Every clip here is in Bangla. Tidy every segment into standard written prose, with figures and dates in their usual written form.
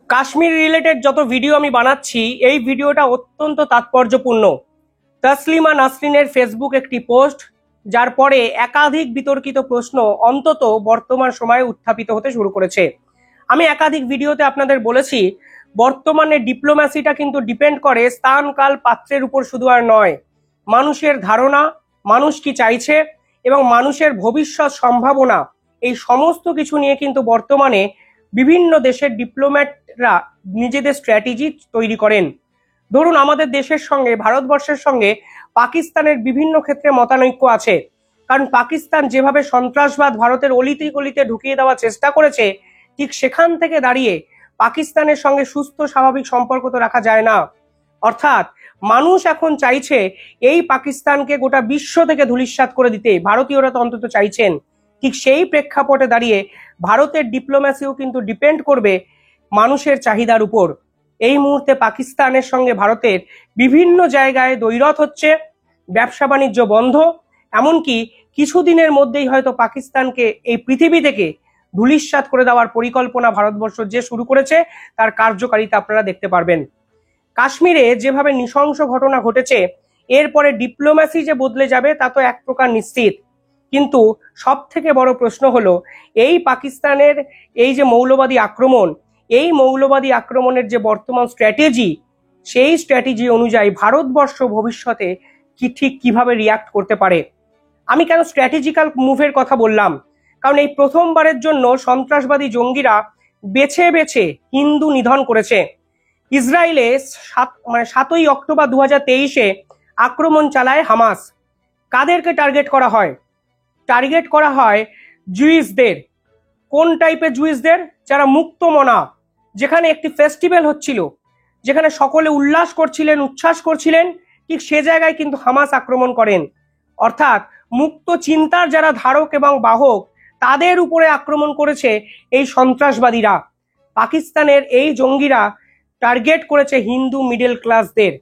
কাশ্মীর রিলেটেড যত ভিডিও আমি বানাচ্ছি এই ভিডিওটা অত্যন্ত তাৎপর্যপূর্ণ। তসলিমা নাসরিনের ফেসবুক একটি পোস্ট, যার পরে একাধিক বিতর্কিত প্রশ্ন অন্তত বর্তমান সময়ে উত্থাপিত হতে শুরু করেছে। আমি একাধিক ভিডিওতে আপনাদের বলেছি, বর্তমানে ডিপ্লোম্যাসিটা কিন্তু ডিপেন্ড করে স্থান কাল পাত্রের উপর শুধু আর নয়, মানুষের ধারণা, মানুষ কি চাইছে এবং মানুষের ভবিষ্যৎ সম্ভাবনা, এই সমস্ত কিছু নিয়ে কিন্তু বর্তমানে বিভিন্ন দেশের ডিপ্লোম্যাটরা নিজেদের স্ট্র্যাটেজি তৈরি করেন। ধরুন, আমাদের দেশের সঙ্গে ভারতবর্ষের সঙ্গে পাকিস্তানের বিভিন্ন ক্ষেত্রে মতানৈক্য আছে, কারণ পাকিস্তান যেভাবে সন্ত্রাসবাদ ভারতের অলিতে গলিতে ঢুকিয়ে দেওয়ার চেষ্টা করেছে, ঠিক সেখান থেকে দাঁড়িয়ে পাকিস্তানের সঙ্গে সুস্থ স্বাভাবিক সম্পর্ক তো রাখা যায় না। অর্থাৎ মানুষ এখন চাইছে এই পাকিস্তানকে গোটা বিশ্ব থেকে ধূলিসাৎ করে দিতে, ভারতীয়রা তো অন্তত চাইছেন। ঠিক সেই প্রেক্ষাপটে দাঁড়িয়ে ভারতের ডিপ্লোম্যাসিও কিন্তু ডিপেন্ড করবে মানুষের চাহিদার উপর। এই মুহূর্তে পাকিস্তানের সঙ্গে ভারতের বিভিন্ন জায়গায় দ্বৈরথ হচ্ছে, ব্যবসা বাণিজ্য বন্ধ, এমনকি কিছুদিনের মধ্যেই হয়তো পাকিস্তানকে এই পৃথিবী থেকে ধূলিসাৎ করে দেওয়ার পরিকল্পনা ভারতবর্ষ যে শুরু করেছে তার কার্যকারিতা আপনারা দেখতে পারবেন। কাশ্মীরে যেভাবে নৃশংস ঘটনা ঘটেছে, এরপরে ডিপ্লোম্যাসি যে বদলে যাবে তা তো এক প্রকার নিশ্চিত। কিন্তু সব থেকে বড় প্রশ্ন হলো, এই পাকিস্তানের এই যে মৌলবাদী আক্রমণ, এই মৌলবাদী আক্রমণের যে বর্তমান স্ট্র্যাটেজি, সেই স্ট্র্যাটেজি অনুযায়ী ভারতবর্ষ ভবিষ্যতে ঠিক কিভাবে রিয়াক্ট করতে পারে। আমি কেন স্ট্র্যাটেজিক্যাল মুভের কথা বললাম, কারণ এই প্রথমবারের জন্য সন্ত্রাসবাদী জঙ্গিরা বেছে বেছে হিন্দু নিধন করেছে। ইসরায়েলে 7ই অক্টোবর 2023-এ আক্রমণ চালায় হামাস। কাদেরকে টার্গেট করা হয়? টার্গেট করা হয় জুইসদের। কোন টাইপের জুইসদের? যারা মুক্ত মনা, যেখানে একটি ফেস্টিভ্যাল হচ্ছিল, যেখানে সকলে উল্লাস করছিলেন, উচ্ছ্বাস করছিলেন, ঠিক সে জায়গায় কিন্তু হামাস আক্রমণ করেন। অর্থাৎ মুক্ত চিন্তার যারা ধারক এবং বাহক, তাদের উপরে আক্রমণ করেছে এই সন্ত্রাসবাদীরা। পাকিস্তানের এই জঙ্গিরা টার্গেট করেছে হিন্দু মিডল ক্লাসদের।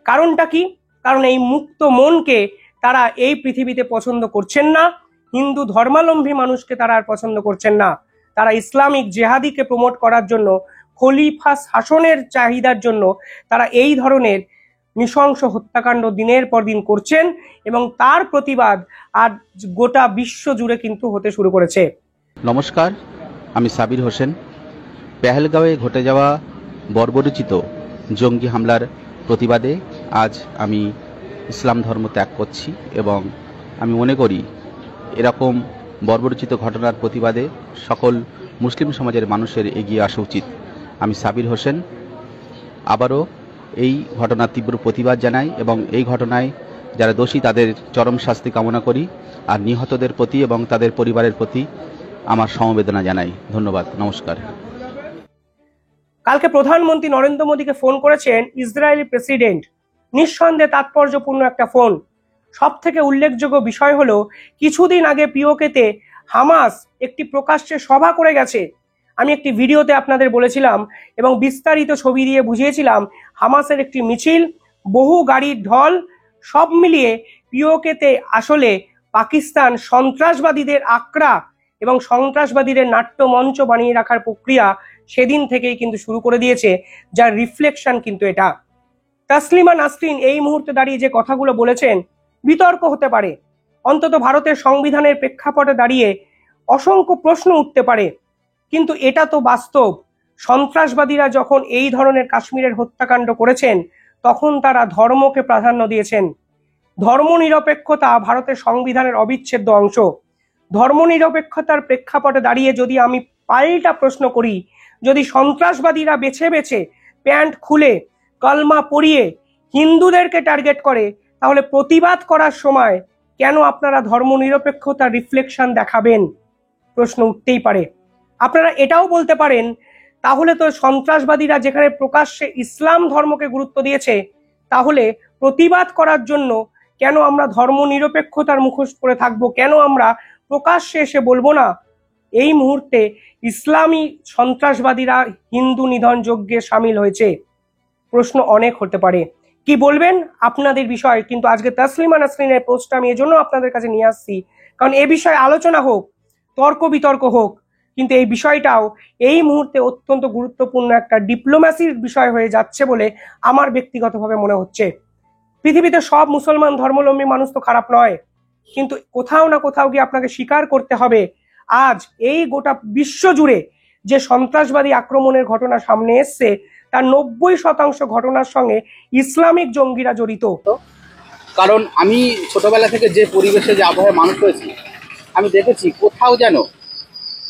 কারণটা কি? কারণ এই মুক্ত মনকে তারা এই পৃথিবীতে পছন্দ করছেন না, হিন্দু ধর্মাবলম্বী মানুষকে তারা আর পছন্দ করছেন না। তারা ইসলামিক জেহাদিকে প্রমোট করার জন্য, খলিফা শাসনের চাহিদার জন্য তারা এই ধরনের নৃশংস হত্যাকাণ্ড দিনের পর দিন করছেন, এবং তার প্রতিবাদ আজ গোটা বিশ্ব জুড়ে কিন্তু হতে শুরু করেছে। নমস্কার, আমি সাবির হোসেন। পেহেলগাঁওয়ে ঘটে যাওয়া বর্বরোচিত জঙ্গি হামলার প্রতিবাদে আজ আমি ইসলাম ধর্ম ত্যাগ করছি, এবং আমি মনে করি এরকম বর্বরোচিত ঘটনার প্রতিবাদে সকল মুসলিম সমাজের মানুষের এগিয়ে আসা উচিত। আমি সাবির হোসেন আবারও এই ঘটনার তীব্র প্রতিবাদ জানাই, এবং এই ঘটনায় যারা দোষী তাদের চরম শাস্তি কামনা করি, আর নিহতদের প্রতি এবং তাদের পরিবারের প্রতি আমার সমবেদনা জানাই। ধন্যবাদ, নমস্কার। কালকে প্রধানমন্ত্রী নরেন্দ্র মোদীকে ফোন করেছেন ইসরায়েলি প্রেসিডেন্ট। নিঃসন্দেহে তাৎপর্যপূর্ণ একটা ফোন। সব থেকে উল্লেখযোগ্য বিষয় হলো, কিছুদিন আগে পিওকেতে হামাস একটি প্রকাশ্যে সভা করে গেছে। আমি একটি ভিডিওতে আপনাদের বলেছিলাম এবং বিস্তারিত ছবি দিয়ে বুঝিয়েছিলাম, হামাসের একটি মিছিল, বহু গাড়ির ঢল, সব মিলিয়ে পিওকেতে আসলে পাকিস্তান সন্ত্রাসবাদীদের আক্রা এবং সন্ত্রাসবাদীদের নাট্য মঞ্চ বানিয়ে রাখার প্রক্রিয়া সেদিন থেকেই কিন্তু শুরু করে দিয়েছে, যার রিফ্লেকশন কিন্তু এটা। তসলিমা নাসরিন এই মুহূর্তে দাঁড়িয়ে যে কথাগুলো বলেছেন, বিতর্ক হতে পারে, অন্তত ভারতের সংবিধানের প্রেক্ষাপটে দাঁড়িয়ে অসংখ্য প্রশ্ন উঠতে পারে, কিন্তু এটা তো বাস্তব। সন্ত্রাসবাদীরা যখন এই ধরনের কাশ্মীরের হত্যাকাণ্ড করেছেন, তখন তারা ধর্মকে প্রাধান্য দিয়েছেন। ধর্মনিরপেক্ষতা ভারতের সংবিধানের অবিচ্ছেদ্য অংশ। ধর্মনিরপেক্ষতার প্রেক্ষাপটে দাঁড়িয়ে যদি আমি পাল্টা প্রশ্ন করি, যদি সন্ত্রাসবাদীরা বেছে বেছে প্যান্ট খুলে কলমা পরিয়ে হিন্দুদেরকে টার্গেট করে, তাহলে প্রতিবাদ করার সময় কেন আপনারা ধর্মনিরপেক্ষতার রিফ্লেকশন দেখাবেন? প্রশ্ন উঠতেই পারে। আপনারা এটাও বলতে পারেন, তাহলে তো সন্ত্রাসবাদীরা যেখানে প্রকাশ্যে ইসলাম ধর্মকে গুরুত্ব দিয়েছে, তাহলে প্রতিবাদ করার জন্য কেন আমরা ধর্মনিরপেক্ষতার মুখোশ পরে থাকবো? কেন আমরা প্রকাশ্যে এসে বলবো না এই মুহূর্তে ইসলামী সন্ত্রাসবাদীরা হিন্দু নিধন যজ্ঞে সামিল হয়েছে? প্রশ্ন অনেক হতে পারে। কি বলবেন আপনাদের বিষয়, কিন্তু আজকে তসলিমা নাসরিনের পোস্টটা আমি এজন্য আপনাদের কাছে নিয়ে আসছি, কারণ এ বিষয়ে আলোচনা হোক, তর্ক বিতর্ক হোক, কিন্তু এই বিষয়টাও এই মুহূর্তে অত্যন্ত গুরুত্বপূর্ণ একটা ডিপ্লোম্যাসির বিষয় হয়ে যাচ্ছে বলে আমার ব্যক্তিগতভাবে মনে হচ্ছে। পৃথিবীতে সব মুসলমান ধর্মাবলম্বী মানুষ তো খারাপ নয়, কিন্তু কোথাও না কোথাও গিয়ে আপনাকে স্বীকার করতে হবে আজ এই গোটা বিশ্ব জুড়ে যে সন্ত্রাসবাদী আক্রমণের ঘটনা সামনে এসছে তার 90% ঘটনার সঙ্গে ইসলামিক জঙ্গিরা জড়িত। কারণ আমি ছোটবেলা থেকে যে পরিবেশে যে আবহাওয়ায় মানুষ হয়েছি, আমি দেখেছি কোথাও যেন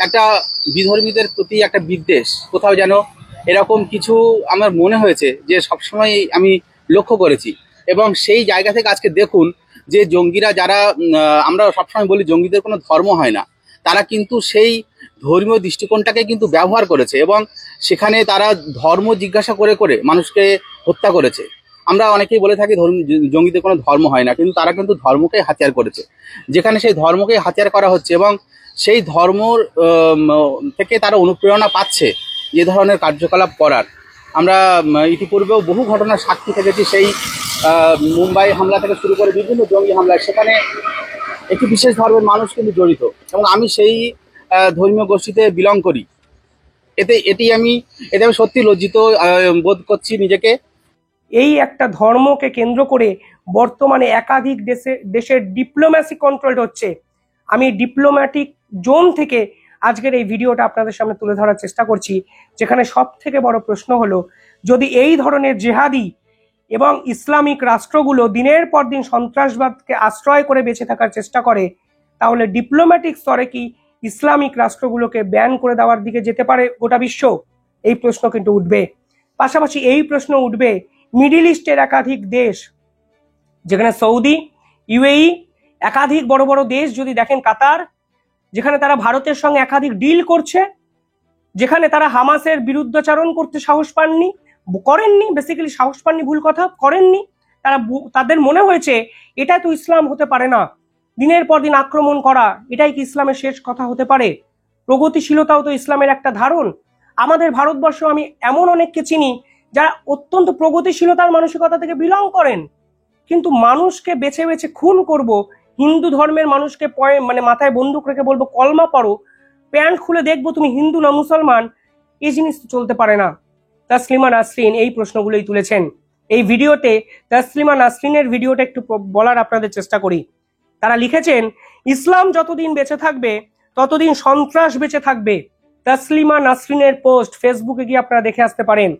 একটা বিধর্মীদের প্রতি একটা বিদ্বেষ, কোথাও যেন এরকম কিছু আমার মনে হয়েছে যে সবসময় আমি লক্ষ্য করেছি। এবং সেই জায়গা থেকে আজকে দেখুন যে জঙ্গিরা যারা আমরা সবসময় বলি জঙ্গিদের কোনো ধর্ম হয় না, তারা কিন্তু সেই ধর্মীয় দৃষ্টিকোণটাকে কিন্তু ব্যবহার করেছে এবং সেখানে তারা ধর্ম জিজ্ঞাসা করে করে মানুষকে হত্যা করেছে। আমরা অনেকেই বলে থাকি জঙ্গিদের কোনো ধর্ম হয় না, কিন্তু তারা কিন্তু ধর্মকে হাতিয়ার করেছে, যেখানে সেই ধর্মকে হাতিয়ার করা হচ্ছে এবং সেই ধর্মর থেকে তারা অনুপ্রেরণা পাচ্ছে যে ধরনের কার্যকলাপ করার। আমরা ইতিপূর্বেও বহু ঘটনার সাক্ষী থেকেছি, সেই মুম্বাই হামলা থেকে শুরু করে বিভিন্ন জঙ্গি হামলা, সেখানে একটি বিশেষ ধর্মের মানুষ কিন্তু জড়িত এবং আমি সেই ধর্মীয় গোষ্ঠীতে বিলং করি। এতে আমি সত্যি লজ্জিত বোধ করছি নিজেকে। এই একটা ধর্মকে কেন্দ্র করে বর্তমানে একাধিক দেশের ডিপ্লোম্যাসি কন্ট্রোল হচ্ছে। আমি ডিপ্লোম্যাটিক জোন থেকে আজকের এই ভিডিওটা আপনাদের সামনে তুলে ধরার চেষ্টা করছি, যেখানে সব থেকে বড় প্রশ্ন হলো, যদি এই ধরনের জেহাদি এবং ইসলামিক রাষ্ট্রগুলো দিনের পর দিন সন্ত্রাসবাদকে আশ্রয় করে বেঁচে থাকার চেষ্টা করে, তাহলে ডিপ্লোম্যাটিক স্তরে কি ইসলামিক রাষ্ট্রগুলোকে ব্যান করে দেওয়ার দিকে যেতে পারে গোটা বিশ্ব? এই প্রশ্ন কিন্তু উঠবে। পাশাপাশি এই প্রশ্ন উঠবে মিডিল ইস্টের একাধিক দেশ, যেখানে সৌদি, ইউএই, একাধিক বড় বড় দেশ, যদি দেখেন কাতার, যেখানে তারা ভারতের সঙ্গে একাধিক ডিল করছে, যেখানে তারা হামাসের বিরুদ্ধাচরণ করতে সাহস পাননি, করেননি, বেসিক্যালি সাহস পাননি ভুল কথা, করেননি। তাদের মনে হয়েছে এটা তো ইসলাম হতে পারে না, দিনের পর দিন আক্রমণ করা এটাই কি ইসলামের শেষ কথা হতে পারে? প্রগতিশীলতাও তো ইসলামের একটা ধারণ। আমাদের ভারতবর্ষ আমি এমন অনেককে চিনি যারা অত্যন্ত প্রগতিশীলতার মানসিকতা থেকে বিলং করেন, কিন্তু মানুষকে বেছে বেছে খুন করব, হিন্দু ধর্মের মানুষকে মাথায় বন্দুক রেখে বলবো কলমা পড়ো, প্যান্ট খুলে দেখবো তুমি হিন্দু না মুসলমান, এই জিনিস তো চলতে পারে না। তাসলিমা নাসরিন এই প্রশ্নগুলোই তুলেছেন এই ভিডিওতে। তাসলিমা নাসরিনের ভিডিওটা একটু বলার আপনাদের চেষ্টা করি। তারা লিখেছেন, ইসলাম যতদিন বেঁচে থাকবে ততদিন সন্ত্রাস বেঁচে থাকবে। তাসলিমা নাসরিনের পোস্ট, ফেসবুকে গিয়ে আপনারা দেখে আসতে পারেন।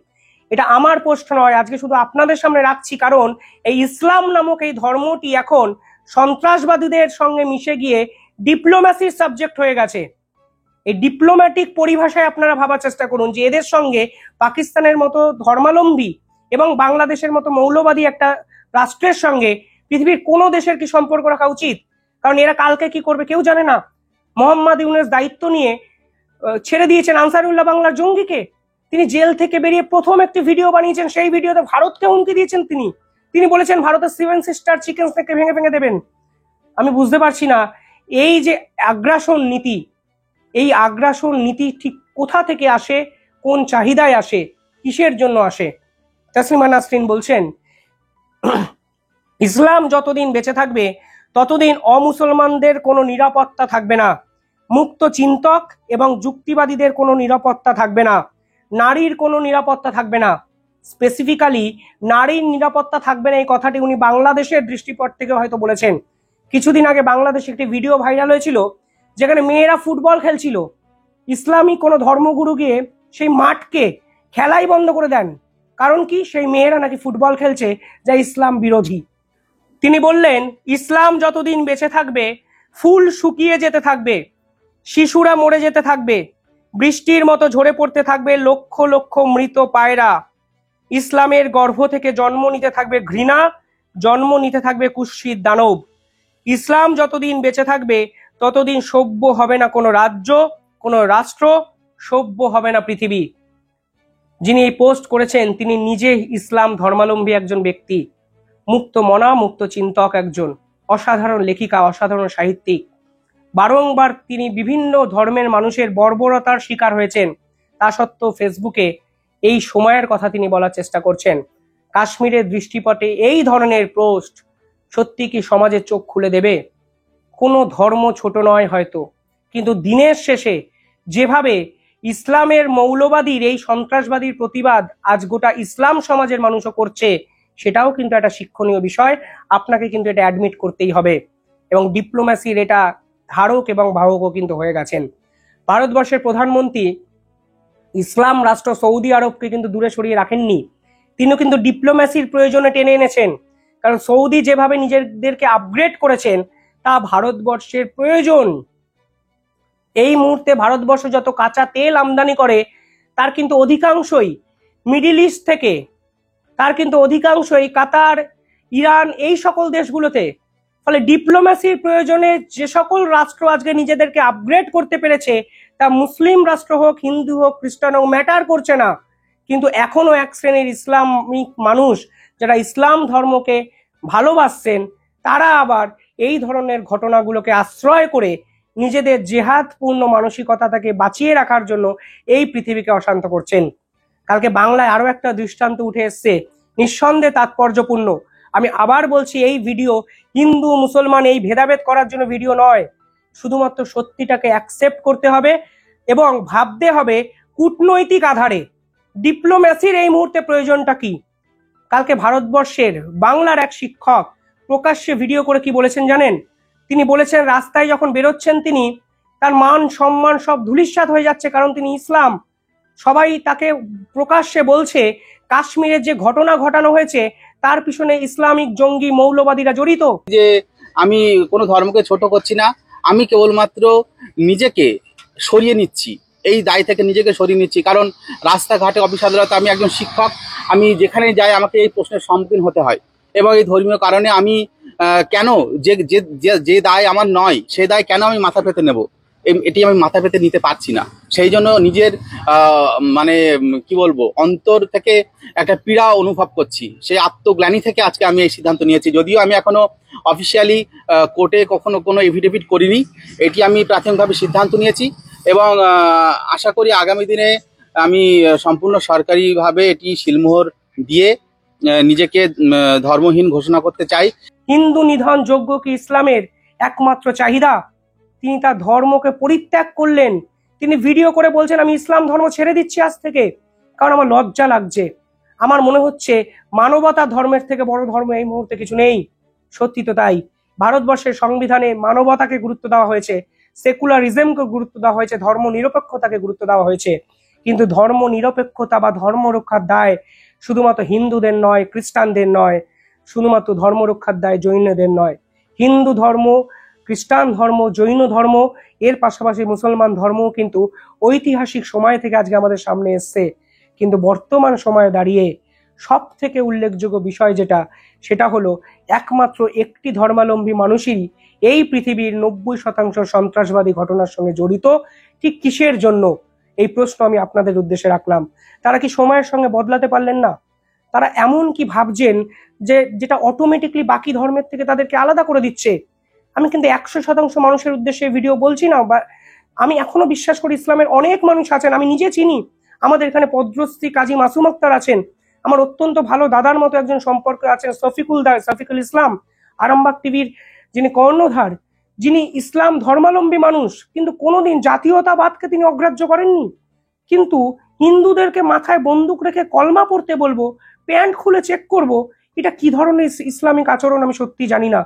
এটা আমার পোস্ট নয়, আজকে শুধু আপনাদের সামনে রাখছি, কারণ এই ইসলাম নামক এই ধর্মটি এখন সন্ত্রাসবাদীদের সঙ্গে মিশে গিয়ে ডিপ্লোম্যাসির সাবজেক্ট হয়ে গেছে। এই ডিপ্লোম্যাটিক পরিভাষায় আপনারা ভাবার চেষ্টা করুন যে এদের সঙ্গে পাকিস্তানের মতো ধর্মাবলম্বী এবং বাংলাদেশের মতো মৌলবাদী একটা রাষ্ট্রের সঙ্গে পৃথিবীর কোনো দেশের কি সম্পর্ক রাখা উচিত? কারণ এরা কালকে কি করবে কেউ জানে না। মোহাম্মদ ইউনূস দায়িত্ব নিয়ে ছেড়ে দিয়েছেন আনসারুল্লাহ বাংলার জঙ্গিকে। তিনি জেল থেকে বেরিয়ে প্রথম একটি ভিডিও বানিয়েছেন, সেই ভিডিওতে ভারতকে হুমকি দিয়েছেন। তিনি বলেছেন ভারতের 7 সিস্টার চিকেন থেকে ভেঙে ভেঙে দেবেন। আমি বুঝতে পারছি না এই যে আগ্রাসন নীতি, এই আগ্রাসন নীতি ঠিক কোথা থেকে আসে, কোন চাহিদায় আসে, কিসের জন্য আসে? তাসলিমা নাসরিন বলছেন, ইসলাম যতদিন বেঁচে থাকবে ততদিন অমুসলমানদের কোনো নিরাপত্তা থাকবে না, মুক্ত চিন্তক এবং যুক্তিবাদীদের কোনো নিরাপত্তা থাকবে না, নারীর কোনো নিরাপত্তা থাকবে না। স্পেসিফিক্যালি নারীর নিরাপত্তা থাকবে না এই কথাটি উনি বাংলাদেশের দৃষ্টিপট থেকে হয়তো বলেছেন। কিছুদিন আগে বাংলাদেশে একটি ভিডিও ভাইরাল হয়েছিল যেখানে মেয়েরা ফুটবল খেলছিল, ইসলামী কোনো ধর্মগুরু গিয়ে সেই মাঠকে খেলাই বন্ধ করে দেন। কারণ কি? সেই মেয়েরা নাকি ফুটবল খেলছে যা ইসলাম বিরোধী। তিনি বললেন, ইসলাম যতদিন বেঁচে থাকবে ফুল শুকিয়ে যেতে থাকবে, শিশুরা মরে যেতে থাকবে, বৃষ্টির মতো ঝরে পড়তে থাকবে লক্ষ লক্ষ মৃত পায়রা, ইসলামের গর্ভ থেকে জন্ম নিতে থাকবে ঘৃণা, জন্ম নিতে থাকবে কুৎসিত দানব। ইসলাম যতদিন বেঁচে থাকবে ততদিন সভ্য হবে না কোনো রাজ্য, কোনো রাষ্ট্র, সভ্য হবে না পৃথিবী। যিনি এই পোস্ট করেছেন তিনি নিজে ইসলাম ধর্মাবলম্বী একজন ব্যক্তি, মুক্ত মনা, মুক্ত চিন্তক, একজন অসাধারণ লেখিকা, অসাধারণ সাহিত্যিক। বারংবার তিনি বিভিন্ন ধর্মের মানুষের বর্বরতার শিকার হয়েছেন, তা সত্ত্বেও ফেসবুকে এই সময়ের কথা তিনি বলার চেষ্টা করছেন। কাশ্মীরের দৃষ্টিপটে এই ধরনের পোস্ট সত্যি কি সমাজের চোখ খুলে দেবে? কোনো ধর্ম ছোট নয় হয়তো, কিন্তু দিনের শেষে যেভাবে ইসলামের মৌলবাদীর এই সন্ত্রাসবাদীর প্রতিবাদ আজ গোটা ইসলাম সমাজের মানুষও করছে, সেটাও কিন্তু একটা শিক্ষণীয় বিষয়। আপনাকে কিন্তু এটা অ্যাডমিট করতেই হবে। এবং ডিপ্লোম্যাসির এটা ধারক এবং বাহকও কিন্তু হয়ে গেছেন। ভারতবর্ষের প্রধানমন্ত্রী ইসলাম রাষ্ট্র সৌদি আরবকে কিন্তু দূরে সরিয়ে রাখেননি, তিনিও কিন্তু ডিপ্লোম্যাসির প্রয়োজনে টেনে এনেছেন। কারণ সৌদি যেভাবে নিজেদেরকে আপগ্রেড করেছেন তা ভারতবর্ষের প্রয়োজন। এই মুহূর্তে ভারতবর্ষ যত কাঁচা তেল আমদানি করে তার কিন্তু অধিকাংশই মিডিল ইস্ট থেকে, তার কিন্তু অধিকাংশই কাতার, ইরান, এই সকল দেশগুলোতে। ফলে ডিপ্লোম্যাসির প্রয়োজনে যে সকল রাষ্ট্র আজকে নিজেদেরকে আপগ্রেড করতে পেরেছে, তা মুসলিম রাষ্ট্র হোক, হিন্দু হোক, খ্রিস্টান হোক, ম্যাটার করছে না। কিন্তু এখনো এক শ্রেণীর ইসলামিক মানুষ যারা ইসলাম ধর্মকে ভালোবাসছেন, তারা আবার এই ধরনের ঘটনাগুলোকে আশ্রয় করে নিজেদের জেহাদপূর্ণ মানসিকতাটাকে বাঁচিয়ে রাখার জন্য এই পৃথিবীকে অশান্ত করছেন। কালকে বাংলায় আরো একটা দৃষ্টান্ত উঠে এসছে, নিঃসন্দেহে তাৎপর্যপূর্ণ। আমি আবার বলছি, এই ভিডিও হিন্দু মুসলমান এই ভেদাভেদ করার জন্য ভিডিও নয়। শুধুমাত্র সত্যিটাকে অ্যাকসেপ্ট করতে হবে এবং ভাবতে হবে কূটনৈতিক আধারে ডিপ্লোম্যাসির এই মুহূর্তে প্রয়োজনটা কি। কালকে ভারতবর্ষের বাংলার এক শিক্ষক প্রকাশ্যে ভিডিও করে কি বলেছেন জানেন? তিনি বলেছেন রাস্তায় যখন বেরোচ্ছেন তিনি, তার মান সম্মান সব ধূলিসাৎ হয়ে যাচ্ছে, কারণ তিনি ইসলাম। সবাই তাকে প্রকাশ্যে বলছে কাশ্মীরের যে ঘটনা ঘটানো হয়েছে তার পিছনে ইসলামিক জঙ্গি মৌলবাদীরা জড়িত। যে আমি কোনো ধর্মকে ছোট করছি না, আমি কেবলমাত্র নিজেকে সরিয়ে নিচ্ছি, এই দায় থেকে নিজেকে সরিয়ে নিচ্ছি। কারণ রাস্তাঘাটে, অফিস আদালতে আমি একজন শিক্ষক, আমি যেখানে যাই আমাকে এই প্রশ্নের সম্মুখীন হতে হয়। এবং এই ধর্মীয় কারণে আমি কেন যে যে যে দায় আমার নয়, সেই দায় কেন আমি মাথা পেতে নেব, এটি আমি মাথা পেতে নিতে পারছি না। সেই জন্য নিজের মানে কি বলবো, অন্তর থেকে একটা পীড়া অনুভব করছি। সেই আত্মগ্লানি থেকে আজকে আমি এই সিদ্ধান্ত নিয়েছি। যদিও আমি এখনো অফিসিয়ালি কোর্টে কখনো কোনো এফিডেভিট করিনি, এটি আমি প্রাথমিকভাবে সিদ্ধান্ত নিয়েছি এবং আশা করি আগামী দিনে আমি সম্পূর্ণ সরকারিভাবে এটি সিলমোহর দিয়ে নিজেকে ধর্মহীন ঘোষণা করতে চাই। হিন্দু নিধন যজ্ঞ কি ইসলামের একমাত্র চাহিদা? তিনি তার ধর্মকে পরিত্যাগ করলেন। তিনি ভিডিও করে বলছেন আমি ইসলাম ধর্ম ছেড়ে দিচ্ছি আজ থেকে, কারণ আমার লজ্জা লাগছে। আমার মনে হচ্ছে মানবতা ধর্মের থেকে বড় ধর্ম এই মুহূর্তে কিছু নেই। সত্যি তো তাই। ভারতবর্ষের সংবিধানে মানবতাকে গুরুত্ব দেওয়া হয়েছে, সেকুলারিজমকে গুরুত্ব দেওয়া হয়েছে, ধর্ম নিরপেক্ষতাকে গুরুত্ব দেওয়া হয়েছে। কিন্তু ধর্ম নিরপেক্ষতা বা ধর্ম রক্ষার দায় শুধুমাত্র হিন্দুদের নয়, খ্রিস্টানদের নয়, শুধুমাত্র ধর্ম রক্ষার দায় জৈনদের নয়। হিন্দু ধর্ম, খ্রিস্টান ধর্ম, জৈন ধর্ম, এর পাশাপাশি মুসলমান ধর্মও কিন্তু ঐতিহাসিক সময় থেকে আজকে আমাদের সামনে এসছে। কিন্তু বর্তমান সময়ে দাঁড়িয়ে সব থেকে উল্লেখযোগ্য বিষয় যেটা, সেটা হলো একমাত্র একটি ধর্মাবলম্বী মানুষই এই পৃথিবীর 90% সন্ত্রাসবাদী ঘটনার সঙ্গে জড়িত। ঠিক কিসের জন্য, এই প্রশ্ন আমি আপনাদের উদ্দেশ্যে রাখলাম। তারা কি সময়ের সঙ্গে বদলাতে পারলেন না? তারা এমন কি ভাবছেন যে যেটা অটোমেটিকলি বাকি ধর্মের থেকে তাদেরকে আলাদা করে দিচ্ছে? আমি কিন্তু 100% মানুষের উদ্দেশ্যে ভিডিও বলছি না, বা আমি এখনো বিশ্বাস করি ইসলামের অনেক মানুষ আছেন, আমি নিজে চিনি। আমাদের এখানে পদ্মশ্রী কাজী মাসুম আক্তার আছেন, আমার অত্যন্ত ভালো দাদার মতো একজন সম্পর্ক আছেন শফিকুল ইসলাম, আরামবাগ টিভির যিনি কর্ণধার, যিনি ইসলাম ধর্মাবলম্বী মানুষ, কিন্তু কোনোদিন জাতীয়তাবাদকে তিনি অগ্রাহ্য করেননি। কিন্তু হিন্দুদেরকে মাথায় বন্দুক রেখে কলমা পড়তে বলবো, প্যান্ট খুলে চেক করব, এটা কি ধরনের ইসলামিক আচরণ আমি সত্যি জানি না।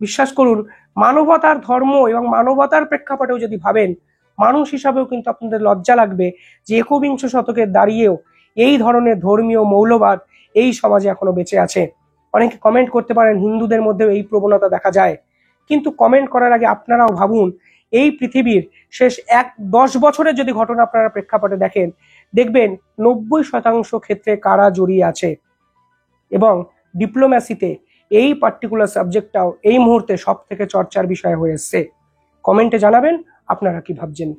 বিশ্বাস করুন, মানবতার ধর্ম এবং মানবতার প্রেক্ষাপটেও যদি ভাবেন, মানুষ হিসাবেও কিন্তু আপনাদের লজ্জা লাগবে যে 21 শতকের দাঁড়িয়েও এই ধরনের ধর্মীয় মৌলবাদ এই সমাজে এখনো বেঁচে আছে। অনেকে কমেন্ট করতে পারেন হিন্দুদের মধ্যেও এই প্রবণতা দেখা যায়, কিন্তু কমেন্ট করার আগে আপনারাও ভাবুন, এই পৃথিবীর শেষ 10 বছরের যদি ঘটনা আপনারা প্রেক্ষাপটে দেখেন, দেখবেন 90% ক্ষেত্রে কারা জড়িয়ে আছে। এবং ডিপ্লোম্যাসিতে এই পার্টিকুলার সাবজেক্টটাও এই মুহূর্তে সব থেকে চর্চার বিষয় হয়ে এসছে। কমেন্টে জানাবেন আপনারা কি ভাবছেন।